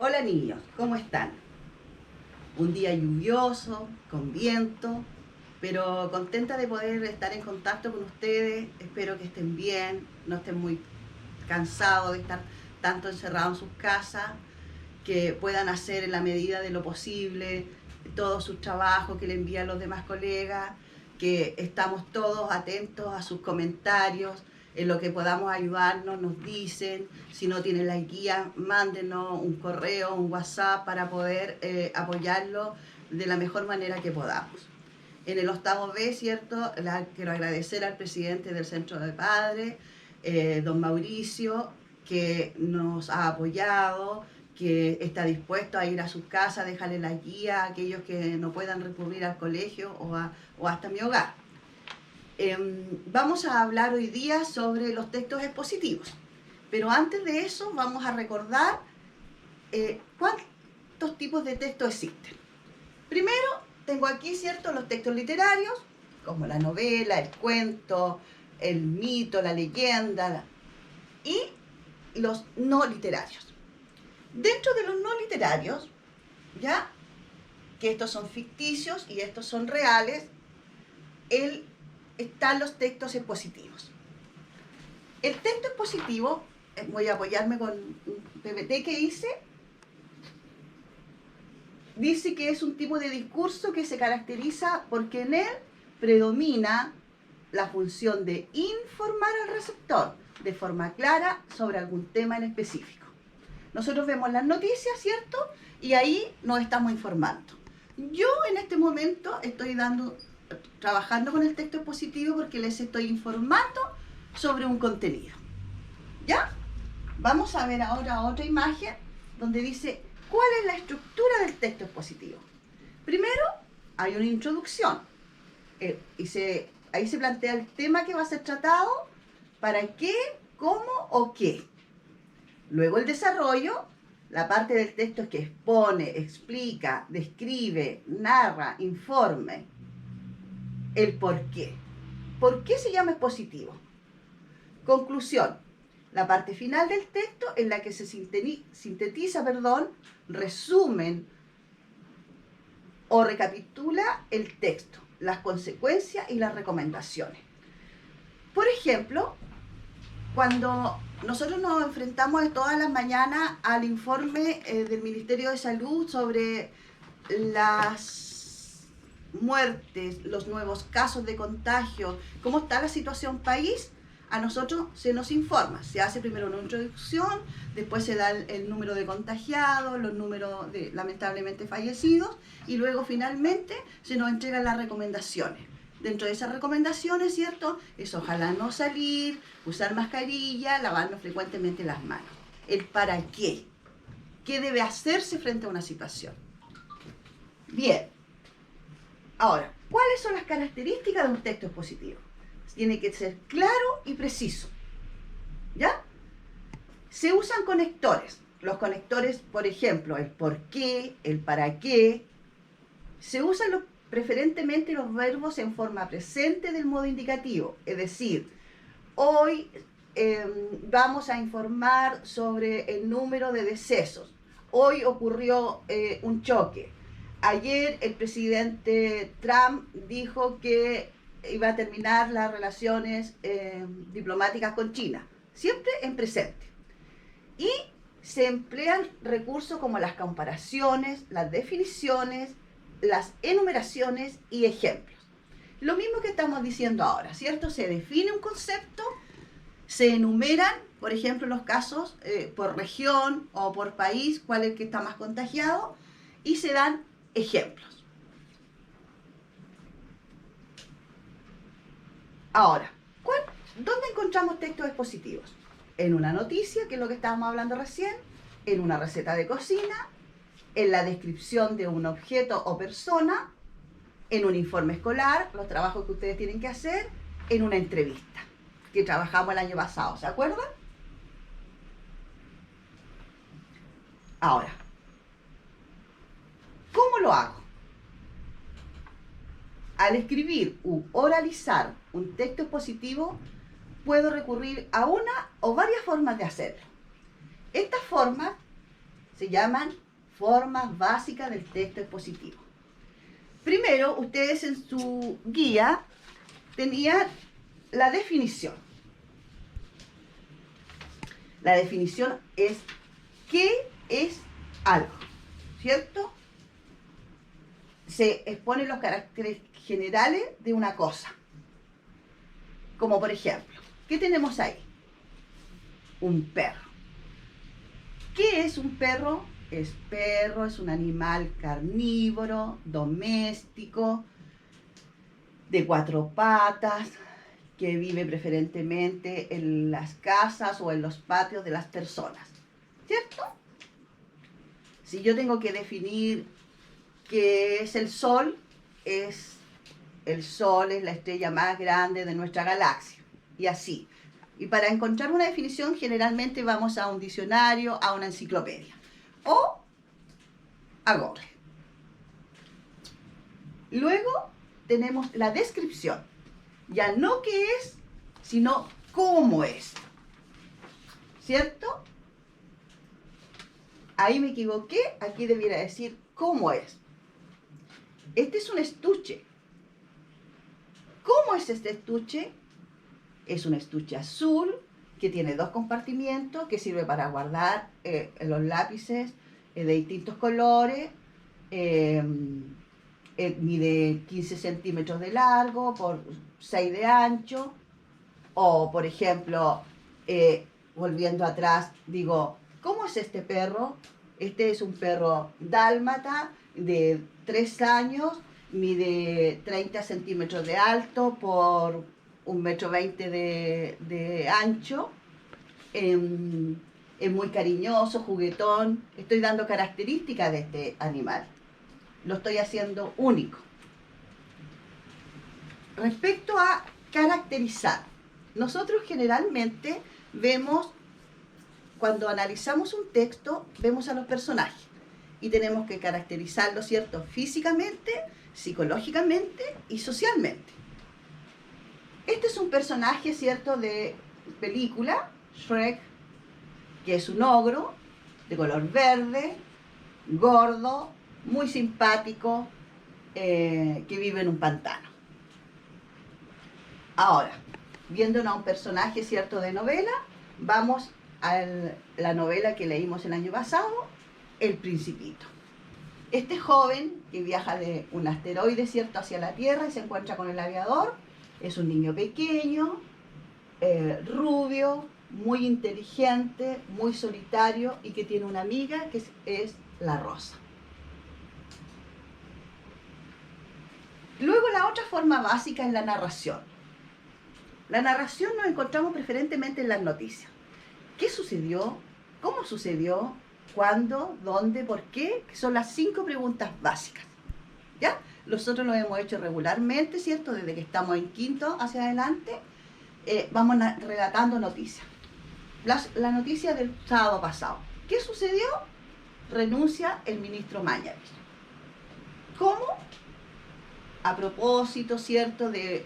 Hola niños, ¿cómo están? Un día lluvioso, con viento, pero contenta de poder estar en contacto con ustedes. Espero que estén bien, no estén muy cansados de estar tanto encerrados en sus casas, que puedan hacer en la medida de lo posible todos sus trabajos que le envían los demás colegas, que estamos todos atentos a sus comentarios, en lo que podamos ayudarnos, nos dicen, si no tienen la guía, mándenos un correo, un WhatsApp para poder apoyarlo de la mejor manera que podamos. En el octavo B, ¿cierto? Quiero agradecer al presidente del Centro de Padres, don Mauricio, que nos ha apoyado, que está dispuesto a ir a sus casas, dejarle la guía a aquellos que no puedan recurrir al colegio o hasta mi hogar. Vamos a hablar hoy día sobre los textos expositivos, pero antes de eso vamos a recordar cuántos tipos de textos existen. Primero, tengo aquí, ¿cierto?, los textos literarios, como la novela, el cuento, el mito, la leyenda, y los no literarios. Dentro de los no literarios, ya, que estos son ficticios y estos son reales, están los textos expositivos. El texto expositivo, voy a apoyarme con un PPT que hice, dice que es un tipo de discurso que se caracteriza porque en él predomina la función de informar al receptor de forma clara sobre algún tema en específico. Nosotros vemos las noticias, ¿cierto? Y ahí nos estamos informando. Yo en este momento estoy trabajando con el texto expositivo porque les estoy informando sobre un contenido. ¿Ya? Vamos a ver ahora otra imagen donde dice cuál es la estructura del texto expositivo. Primero, hay una introducción. Ahí se plantea el tema que va a ser tratado, para qué, cómo o qué. Luego el desarrollo, la parte del texto que expone, explica, describe, narra, informe, el por qué. ¿Por qué se llama expositivo? Conclusión, la parte final del texto en la que se sintetiza, resumen o recapitula el texto, las consecuencias y las recomendaciones. Por ejemplo, cuando nosotros nos enfrentamos todas las mañanas al informe del Ministerio de Salud sobre las muertes, los nuevos casos de contagio, cómo está la situación país, a nosotros se nos informa. Se hace primero una introducción, después se da el número de contagiados, los números de lamentablemente fallecidos, y luego finalmente se nos entregan las recomendaciones. Dentro de esas recomendaciones, ¿cierto?, es ojalá no salir, usar mascarilla, lavarnos frecuentemente las manos. El para qué. ¿Qué debe hacerse frente a una situación? Bien. Ahora, ¿cuáles son las características de un texto expositivo? Tiene que ser claro y preciso. ¿Ya? Se usan conectores. Los conectores, por ejemplo, el por qué, el para qué. Se usan preferentemente los verbos en forma presente del modo indicativo. Es decir, hoy vamos a informar sobre el número de decesos. Hoy ocurrió un choque. Ayer el presidente Trump dijo que iba a terminar las relaciones diplomáticas con China. Siempre en presente. Y se emplean recursos como las comparaciones, las definiciones, las enumeraciones y ejemplos. Lo mismo que estamos diciendo ahora, ¿cierto? Se define un concepto, se enumeran, por ejemplo, los casos por región o por país, cuál es el que está más contagiado, y se dan ejemplos. Ahora, ¿dónde encontramos textos expositivos? En una noticia, que es lo que estábamos hablando recién, en una receta de cocina, en la descripción de un objeto o persona, en un informe escolar, los trabajos que ustedes tienen que hacer, en una entrevista que trabajamos el año pasado, ¿se acuerdan? Ahora, ¿cómo lo hago? Al escribir u oralizar un texto expositivo, puedo recurrir a una o varias formas de hacerlo. Estas formas Se llaman formas básicas del texto expositivo. Primero, ustedes en su guía tenían la definición. La definición es ¿qué es algo? ¿Cierto? Se exponen los caracteres generales de una cosa. Como por ejemplo, ¿qué tenemos ahí? Un perro. ¿Qué es un perro? Es un animal carnívoro, doméstico, de 4 patas, que vive preferentemente en las casas o en los patios de las personas. ¿Cierto? Si yo tengo que definir qué es el Sol es la estrella más grande de nuestra galaxia. Y así. Y para encontrar una definición generalmente vamos a un diccionario, a una enciclopedia o a Google. Luego tenemos la descripción. Ya no qué es, sino cómo es. ¿Cierto? Ahí me equivoqué, aquí debiera decir cómo es. Este es un estuche. ¿Cómo es este estuche? Es un estuche azul que tiene 2 compartimientos que sirve para guardar los lápices de distintos colores. Mide 15 centímetros de largo por 6 de ancho. O, por ejemplo, volviendo atrás, digo, ¿cómo es este perro? Este es un perro dálmata de 3 años, mide 30 centímetros de alto por 1,20 m de ancho. Es muy cariñoso, juguetón. Estoy dando características de este animal. Lo estoy haciendo único. Respecto a caracterizar, nosotros generalmente vemos, cuando analizamos un texto, vemos a los personajes y tenemos que caracterizarlos, ¿cierto? Físicamente, psicológicamente y socialmente. Este es un personaje, ¿cierto?, de película, Shrek, que es un ogro de color verde, gordo, muy simpático, que vive en un pantano. Ahora, viéndonos a un personaje, ¿cierto?, de novela, vamos a la novela que leímos el año pasado, El Principito. Este joven que viaja de un asteroide, ¿cierto?, hacia la Tierra y se encuentra con el aviador, es un niño pequeño, rubio, muy inteligente, muy solitario y que tiene una amiga que es la Rosa. Luego la otra forma básica es la narración. La narración nos encontramos preferentemente en las noticias. ¿Qué sucedió? ¿Cómo sucedió? ¿Cuándo? ¿Dónde? ¿Por qué? Que son las 5 preguntas básicas. ¿Ya? Nosotros lo hemos hecho regularmente, ¿cierto? Desde que estamos en quinto hacia adelante, vamos relatando noticias. La noticia del sábado pasado. ¿Qué sucedió? Renuncia el ministro Mañalich. ¿Cómo? A propósito, ¿cierto?, de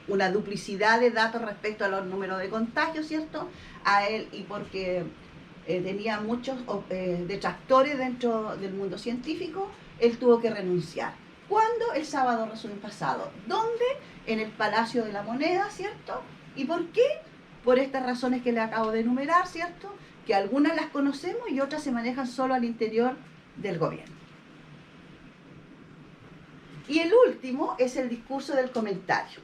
una duplicidad de datos respecto a los números de contagios, ¿cierto? A él, y porque tenía muchos detractores dentro del mundo científico, él tuvo que renunciar. ¿Cuándo? El sábado recién pasado. ¿Dónde? En el Palacio de la Moneda, ¿cierto? ¿Y por qué? Por estas razones que le acabo de enumerar, ¿cierto? Que algunas las conocemos y otras se manejan solo al interior del gobierno. Y el último es el discurso del comentario.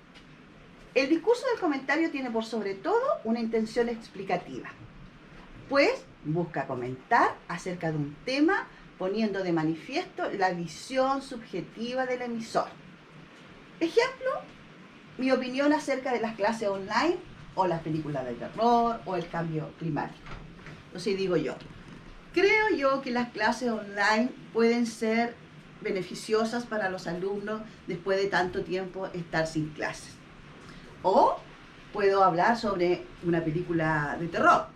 El discurso del comentario tiene por sobre todo una intención explicativa, pues busca comentar acerca de un tema poniendo de manifiesto la visión subjetiva del emisor. Ejemplo, mi opinión acerca de las clases online o las películas de terror o el cambio climático. Entonces digo yo, creo yo que las clases online pueden ser beneficiosas para los alumnos después de tanto tiempo estar sin clases. O puedo hablar sobre una película de terror.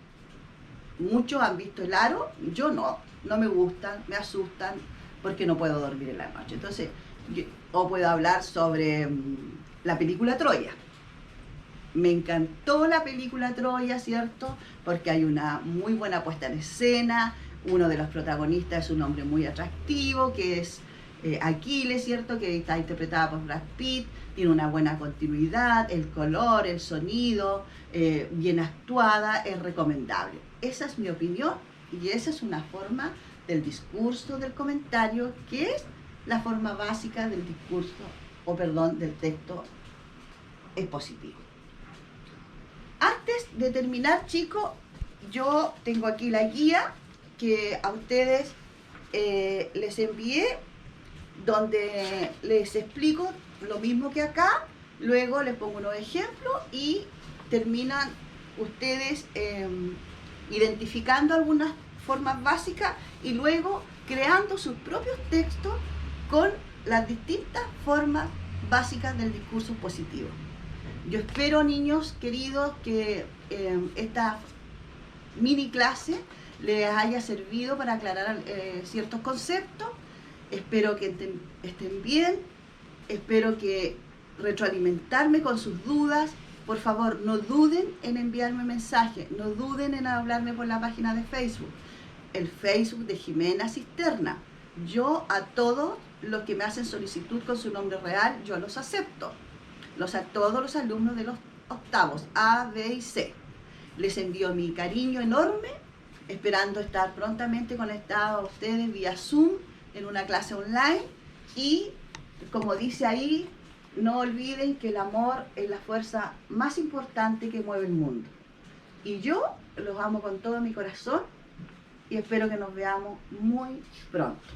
Muchos han visto El Aro, yo no me gustan, me asustan porque no puedo dormir en la noche. Entonces, o puedo hablar sobre la película Troya. Me encantó la película Troya, ¿cierto? Porque hay una muy buena puesta en escena. Uno de los protagonistas es un hombre muy atractivo, que es Aquiles, ¿cierto? Que está interpretada por Brad Pitt. Tiene una buena continuidad, el color, el sonido, bien actuada, es recomendable. Esa es mi opinión y esa es una forma del discurso, del comentario, que es la forma básica del discurso, del texto expositivo. Antes de terminar, chicos, yo tengo aquí la guía que a ustedes les envié, donde les explico lo mismo que acá, luego les pongo unos ejemplos y terminan ustedes identificando algunas formas básicas y luego creando sus propios textos con las distintas formas básicas del discurso positivo. Yo espero, niños queridos, que esta mini clase les haya servido para aclarar ciertos conceptos. Espero que estén bien, espero que retroalimentarme con sus dudas. Por favor, no duden en enviarme mensajes, no duden en hablarme por la página de Facebook, el Facebook de Jimena Cisterna. Yo a todos los que me hacen solicitud con su nombre real, yo los acepto. A todos los alumnos de los octavos, A, B y C. Les envío mi cariño enorme, esperando estar prontamente conectados a ustedes vía Zoom en una clase online. Y, como dice ahí, no olviden que el amor es la fuerza más importante que mueve el mundo. Y yo los amo con todo mi corazón y espero que nos veamos muy pronto.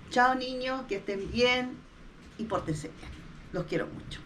Chao, niños, que estén bien y pórtense bien. Los quiero mucho.